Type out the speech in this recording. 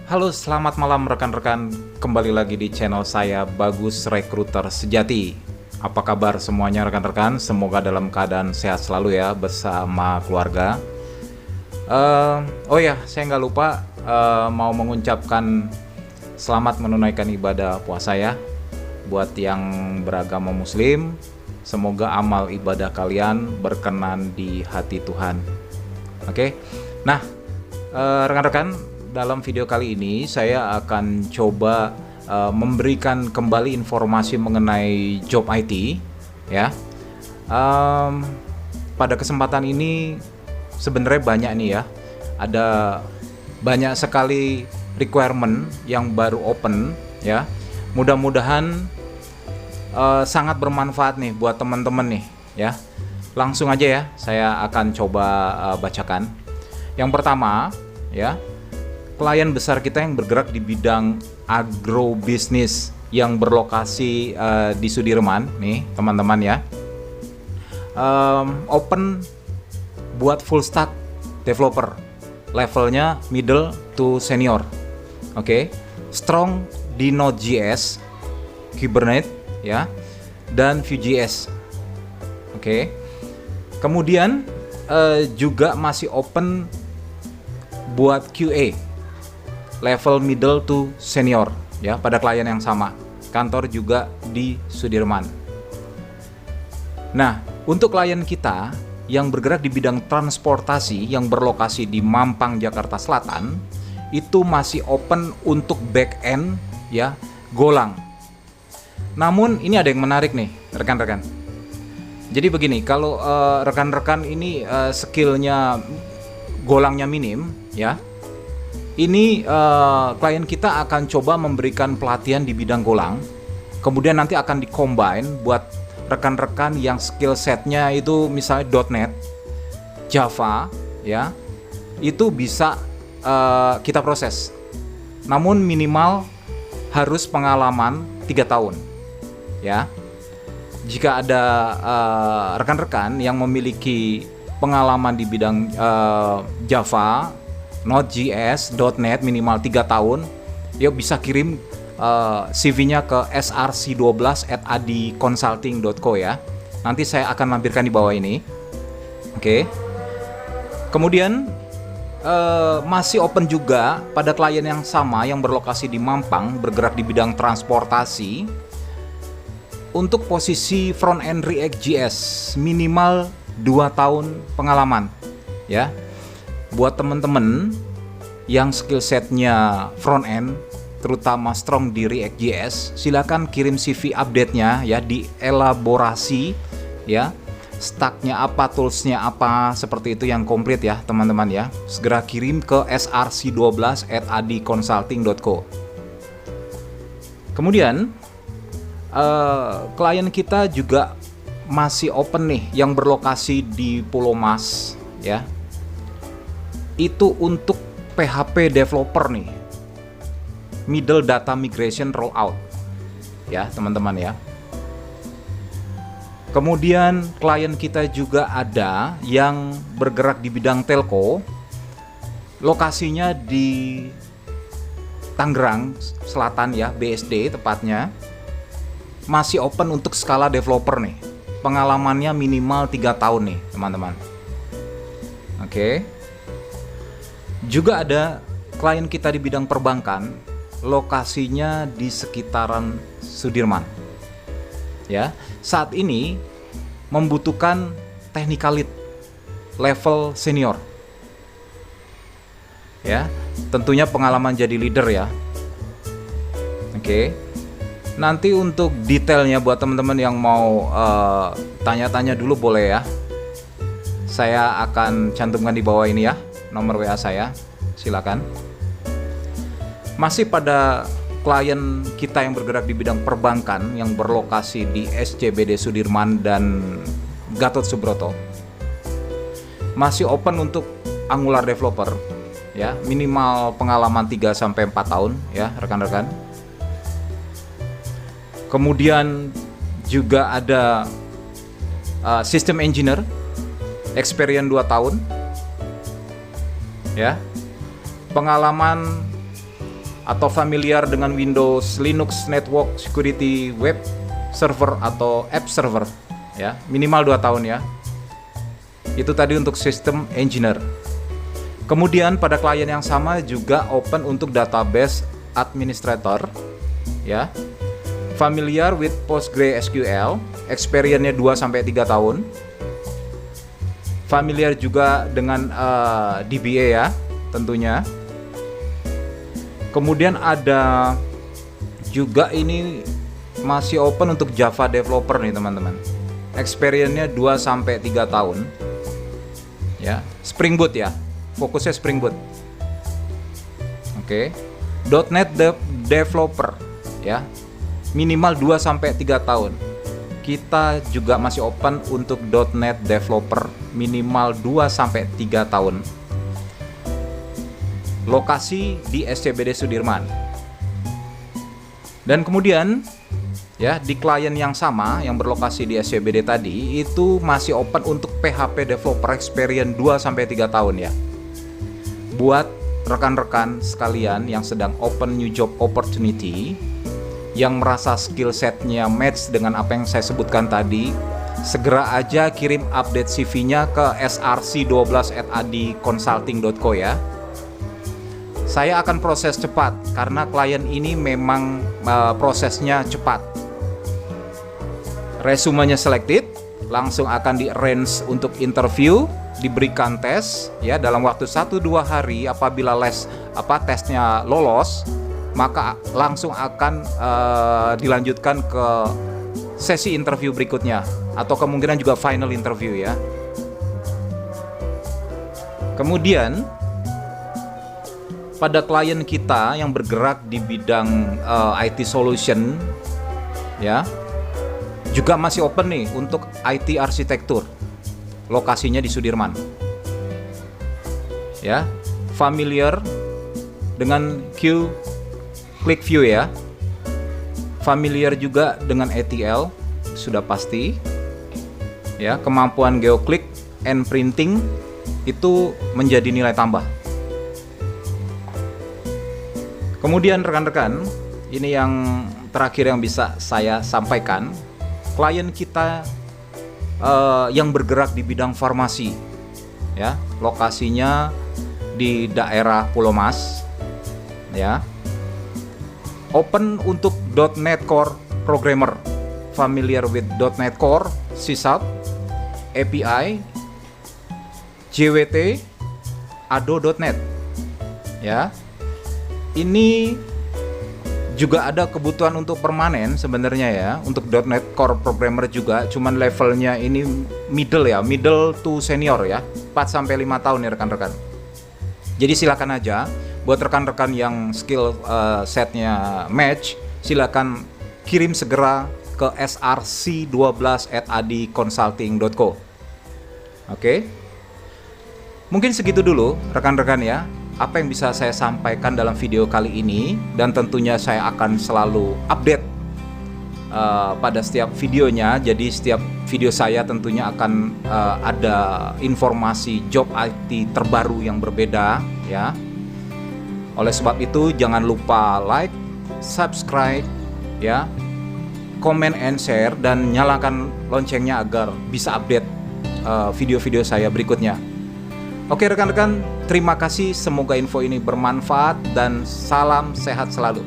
Halo, selamat malam rekan-rekan. Kembali lagi di channel saya, Bagus Rekruter Sejati. Apa kabar semuanya rekan-rekan? Semoga dalam keadaan sehat selalu ya bersama keluarga. Oh ya, saya nggak lupa mau mengucapkan selamat menunaikan ibadah puasa ya. Buat yang beragama Muslim, semoga amal ibadah kalian berkenan di hati Tuhan. Oke, nah rekan-rekan, dalam video kali ini saya akan coba memberikan kembali informasi mengenai job IT ya. Pada kesempatan ini sebenarnya banyak nih ya, ada banyak sekali requirement yang baru open ya. Mudah-mudahan sangat bermanfaat nih buat teman-teman nih ya. Langsung aja ya, saya akan coba bacakan. Yang pertama ya, klien besar kita yang bergerak di bidang agrobisnis yang berlokasi di Sudirman nih teman-teman ya. Open buat full stack developer, levelnya middle to senior. Oke, strong di Node.js, Kubernetes ya, dan Vue.js. Oke, kemudian juga masih open buat QA, level middle to senior ya, pada klien yang sama. Kantor juga di Sudirman. Nah, untuk klien kita yang bergerak di bidang transportasi yang berlokasi di Mampang, Jakarta Selatan, itu masih open untuk back end ya, Golang. Namun ini ada yang menarik nih rekan-rekan. Jadi begini, kalau rekan-rekan ini skillnya Golangnya minim ya, ini klien kita akan coba memberikan pelatihan di bidang Golang, kemudian nanti akan di-combine buat rekan-rekan yang skill setnya itu misalnya .NET, Java ya, itu bisa kita proses. Namun minimal harus pengalaman 3 tahun ya. Jika ada rekan-rekan yang memiliki pengalaman di bidang Java, Node.js, .NET minimal 3 tahun, yuk bisa kirim CV-nya ke src12@adiconsulting.co ya. Nanti saya akan lampirkan di bawah ini. Oke. Kemudian masih open juga pada klien yang sama yang berlokasi di Mampang, bergerak di bidang transportasi, untuk posisi front end React.js minimal 2 tahun pengalaman ya. Buat temen-temen yang skill setnya front end, terutama strong di React.js, silakan kirim CV update-nya ya, di elaborasi ya, stacknya apa, toolsnya apa, seperti itu yang komplit ya teman-teman ya. Segera kirim ke src12@adiconsulting.co. Kemudian klien kita juga masih open nih yang berlokasi di Pulau Mas ya. Itu untuk PHP developer nih, middle data migration rollout ya teman-teman ya. Kemudian klien kita juga ada yang bergerak di bidang telco, lokasinya di Tangerang Selatan ya, BSD tepatnya. Masih open untuk skala developer nih, pengalamannya minimal 3 tahun nih teman-teman. Oke. Juga ada klien kita di bidang perbankan, lokasinya di sekitaran Sudirman ya. Saat ini membutuhkan technical lead level senior ya, tentunya pengalaman jadi leader ya. Oke. Nanti untuk detailnya buat teman-teman yang mau tanya-tanya dulu boleh ya, saya akan cantumkan di bawah ini ya nomor WA saya, silakan. Masih pada klien kita yang bergerak di bidang perbankan yang berlokasi di SCBD Sudirman dan Gatot Subroto, masih open untuk Angular developer ya, minimal pengalaman 3-4 tahun ya rekan-rekan. Kemudian juga ada system engineer, experience 2 tahun ya, pengalaman atau familiar dengan Windows, Linux, Network, Security, Web Server atau App Server, ya, minimal 2 tahun ya. Itu tadi untuk System Engineer. Kemudian pada klien yang sama juga open untuk Database Administrator, ya. Familiar with PostgreSQL, experience-nya 2-3 tahun. Familiar juga dengan DBA ya, tentunya. Kemudian ada juga ini masih open untuk Java developer nih teman-teman. Experience-nya 2-3 tahun. Ya, Spring Boot ya. Fokusnya Spring Boot. Oke. .NET developer ya. Minimal 2-3 tahun. Kita juga masih open untuk .NET developer minimal 2-3 tahun. Lokasi di SCBD Sudirman. Dan kemudian ya, di klien yang sama yang berlokasi di SCBD tadi itu masih open untuk PHP developer experience 2-3 tahun ya. Buat rekan-rekan sekalian yang sedang open new job opportunity, yang merasa skill setnya match dengan apa yang saya sebutkan tadi, segera aja kirim update CV-nya ke src12@adiconsulting.co ya. Saya akan proses cepat karena klien ini memang prosesnya cepat. Resumenya selected, langsung akan di-arrange untuk interview, diberikan tes ya dalam waktu 1-2 hari. Apabila tesnya lolos, maka langsung akan dilanjutkan ke sesi interview berikutnya atau kemungkinan juga final interview ya. Kemudian pada klien kita yang bergerak di bidang IT solution ya, juga masih open nih untuk IT arsitektur. Lokasinya di Sudirman. Ya, familiar dengan ClickView ya. Familiar juga dengan ETL, sudah pasti. Ya, kemampuan geoclick and printing itu menjadi nilai tambah. Kemudian rekan-rekan, ini yang terakhir yang bisa saya sampaikan. Klien kita yang bergerak di bidang farmasi, ya, lokasinya di daerah Pulau Mas, ya. Open untuk .NET Core Programmer, familiar with .NET Core, C#, API, JWT, Ado.NET, ya. Ini juga ada kebutuhan untuk permanen sebenarnya ya, untuk .NET Core Programmer juga, cuman levelnya ini middle to senior ya, 4-5 tahun ya rekan-rekan. Jadi silakan aja buat rekan-rekan yang skill setnya match, silakan kirim segera ke src12@adiconsulting.co. Oke. Mungkin segitu dulu rekan-rekan ya, apa yang bisa saya sampaikan dalam video kali ini, dan tentunya saya akan selalu update pada setiap videonya. Jadi setiap video saya tentunya akan ada informasi job IT terbaru yang berbeda ya. Oleh sebab itu jangan lupa like, subscribe ya, comment and share, dan nyalakan loncengnya agar bisa update video-video saya berikutnya. Oke rekan-rekan, terima kasih, semoga info ini bermanfaat dan salam sehat selalu.